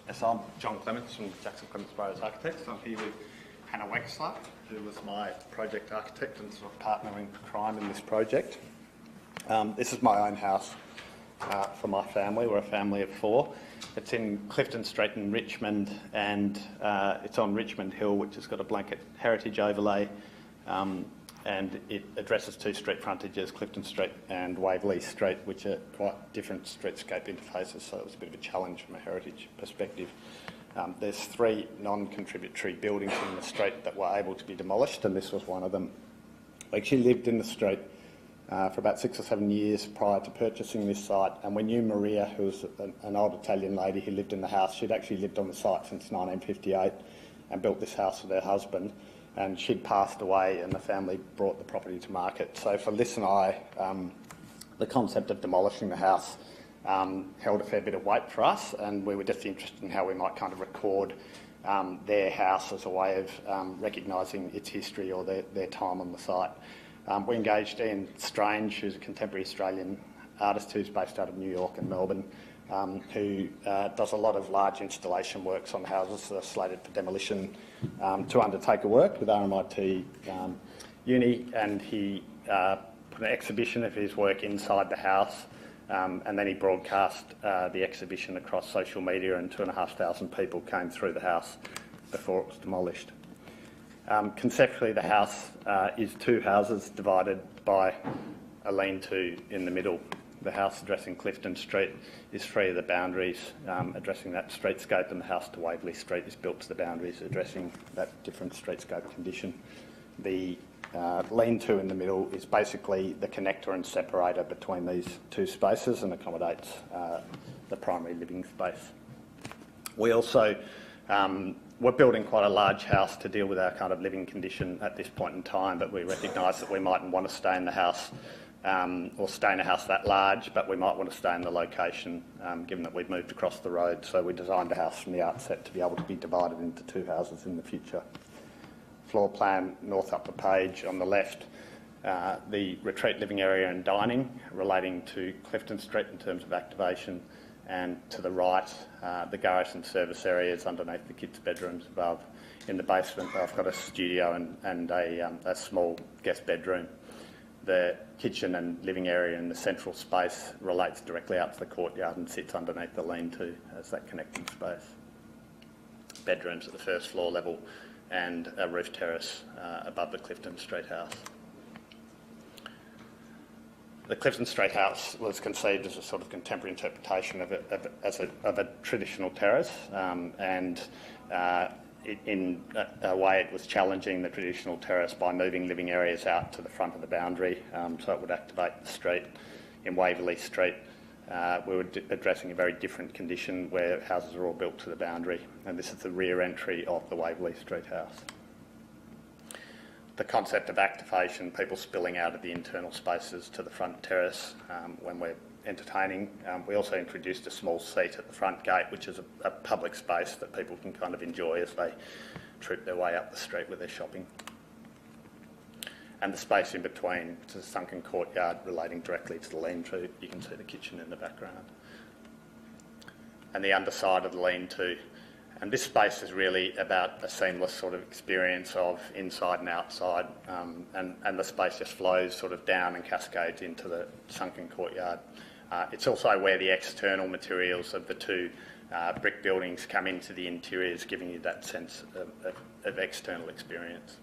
Yes, I'm John Clements from Jackson Clements Burrows Architects. I'm here with Hannah Wexler, who was my project architect and sort of partner in crime in this project. This is my own house for my family. We're a family of four. It's in Clifton Street in Richmond, and it's on Richmond Hill, which has got a blanket heritage overlay, and it addresses two street frontages, Clifton Street and Waverley Street, which are quite different streetscape interfaces, so it was a bit of a challenge from a heritage perspective. There's three non-contributory buildings in the street that were able to be demolished, and this was one of them. We actually lived in the street for about 6 or 7 years prior to purchasing this site, and we knew Maria, who was an old Italian lady who lived in the house. She'd actually lived on the site since 1958 and built this house with her husband, and she'd passed away and the family brought the property to market. So for Liz and I, the concept of demolishing the house held a fair bit of weight for us, and we were just interested in how we might kind of record their house as a way of recognising its history or their time on the site. We engaged Ian Strange, who's a contemporary Australian artist who's based out of New York and Melbourne, who does a lot of large installation works on houses that are slated for demolition, to undertake a work with RMIT Uni, and he put an exhibition of his work inside the house, and then he broadcast the exhibition across social media, and 2,500 people came through the house before it was demolished. Conceptually, the house is two houses divided by a lean-to in the middle. The house addressing Clifton Street is free of the boundaries addressing that streetscape, and the house to Waverley Street is built to the boundaries addressing that different streetscape condition. The lean-to in the middle is basically the connector and separator between these two spaces and accommodates the primary living space. We also we're building quite a large house to deal with our kind of living condition at this point in time, but we recognise that we mightn't want to stay in the house or stay in a house that large, but we might want to stay in the location given that we've moved across the road. So we designed the house from the outset to be able to be divided into two houses in the future. Floor plan, north upper page on the left, the retreat living area and dining relating to Clifton Street in terms of activation, and to the right, the garage and service areas underneath the kids' bedrooms above. In the basement, I've got a studio and a small guest bedroom. The kitchen and living area in the central space relates directly out to the courtyard and sits underneath the lean-to as that connecting space. Bedrooms at the first floor level and a roof terrace above the Clifton Street house. The Clifton Street house was conceived as a sort of contemporary interpretation of a traditional terrace, and in a way it was challenging the traditional terrace by moving living areas out to the front of the boundary, so it would activate the street. In Waverley Street, we were addressing a very different condition where houses are all built to the boundary, and this is the rear entry of the Waverley Street house. The concept of activation, people spilling out of the internal spaces to the front terrace when we're entertaining. We also introduced a small seat at the front gate, which is a public space that people can kind of enjoy as they troop their way up the street with their shopping. And the space in between to the sunken courtyard relating directly to the lean-to. You can see the kitchen in the background. And the underside of the lean-to. And this space is really about a seamless sort of experience of inside and outside, and the space just flows sort of down and cascades into the sunken courtyard. It's also where the external materials of the two brick buildings come into the interiors, giving you that sense of external experience.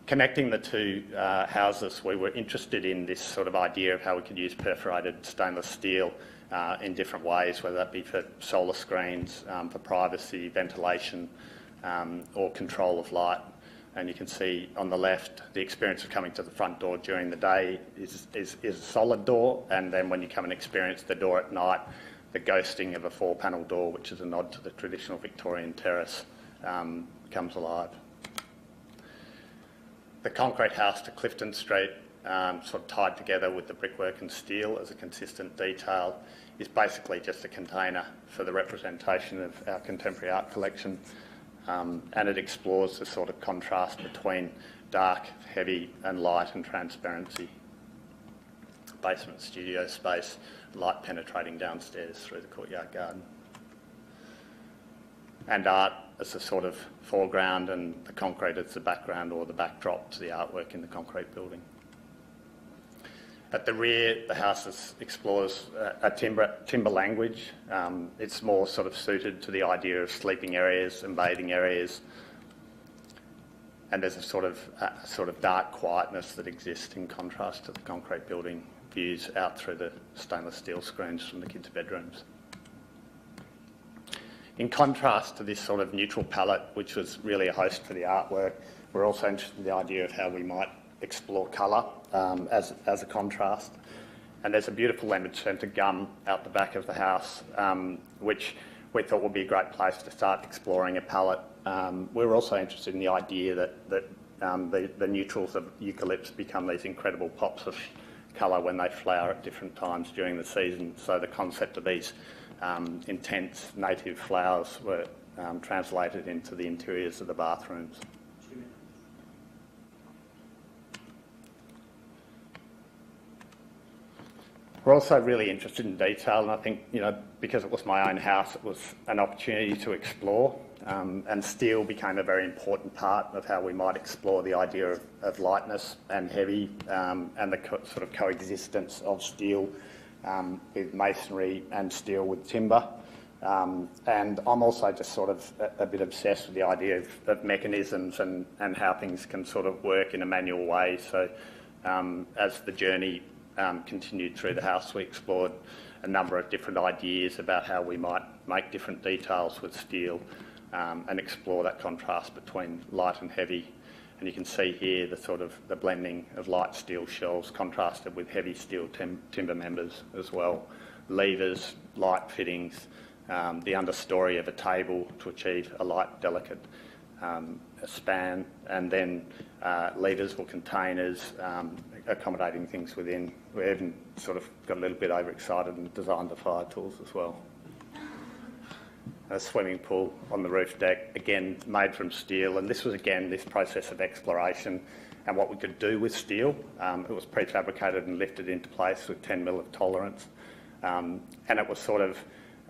Connecting the two houses, we were interested in this sort of idea of how we could use perforated stainless steel in different ways, whether that be for solar screens, for privacy, ventilation, or control of light. And you can see on the left, the experience of coming to the front door during the day is a solid door, and then when you come and experience the door at night, the ghosting of a 4-panel door, which is a nod to the traditional Victorian terrace, comes alive. The concrete house to Clifton Street, sort of tied together with the brickwork and steel as a consistent detail, is basically just a container for the representation of our contemporary art collection, and it explores the sort of contrast between dark, heavy and light and transparency. Basement studio space light penetrating downstairs through the courtyard garden. And art as the sort of foreground and the concrete as the background or the backdrop to the artwork in the concrete building. At the rear, the house explores a timber language. It's more sort of suited to the idea of sleeping areas and bathing areas. And there's a sort of dark quietness that exists in contrast to the concrete building views out through the stainless steel screens from the kids' bedrooms. In contrast to this sort of neutral palette, which was really a host for the artwork, we're also interested in the idea of how we might explore colour as a contrast. And there's a beautiful lemon-scented gum out the back of the house, which we thought would be a great place to start exploring a palette. We were also interested in the idea that the neutrals of eucalypts become these incredible pops of colour when they flower at different times during the season. So the concept of these intense native flowers were translated into the interiors of the bathrooms. We're also really interested in detail, and I think, because it was my own house, it was an opportunity to explore, and steel became a very important part of how we might explore the idea of lightness and heavy, and the sort of coexistence of steel with masonry and steel with timber. And I'm also just sort of a bit obsessed with the idea of mechanisms and how things can sort of work in a manual way. So as the journey continued through the house, we explored a number of different ideas about how we might make different details with steel and explore that contrast between light and heavy. And you can see here the blending of light steel shelves contrasted with heavy steel timber members as well. Levers, light fittings, the understory of a table to achieve a light, delicate span, and then levers or containers accommodating things within. We even sort of got a little bit overexcited and designed the fire tools as well. A swimming pool on the roof deck, again made from steel, and this was again this process of exploration and what we could do with steel. It was prefabricated and lifted into place with 10 mil of tolerance, and it was sort of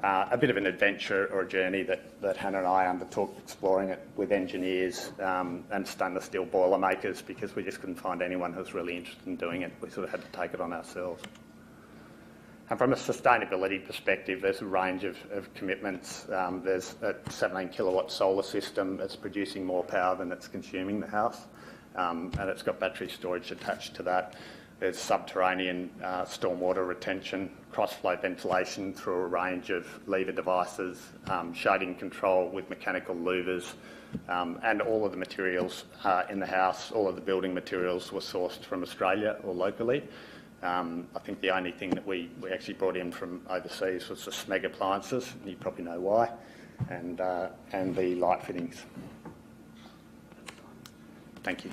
a bit of an adventure or a journey that Hannah and I undertook, exploring it with engineers and stainless steel boiler makers, because we just couldn't find anyone who was really interested in doing it. We sort of had to take it on ourselves. And from a sustainability perspective, there's a range of commitments. There's a 17 kilowatt solar system that's producing more power than it's consuming the house, and it's got battery storage attached to that. There's subterranean stormwater retention, cross-flow ventilation through a range of lever devices, shading control with mechanical louvers, and all of the materials in the house, all of the building materials were sourced from Australia or locally. I think the only thing that we actually brought in from overseas was the Smeg appliances, and you probably know why, and the light fittings. Thank you.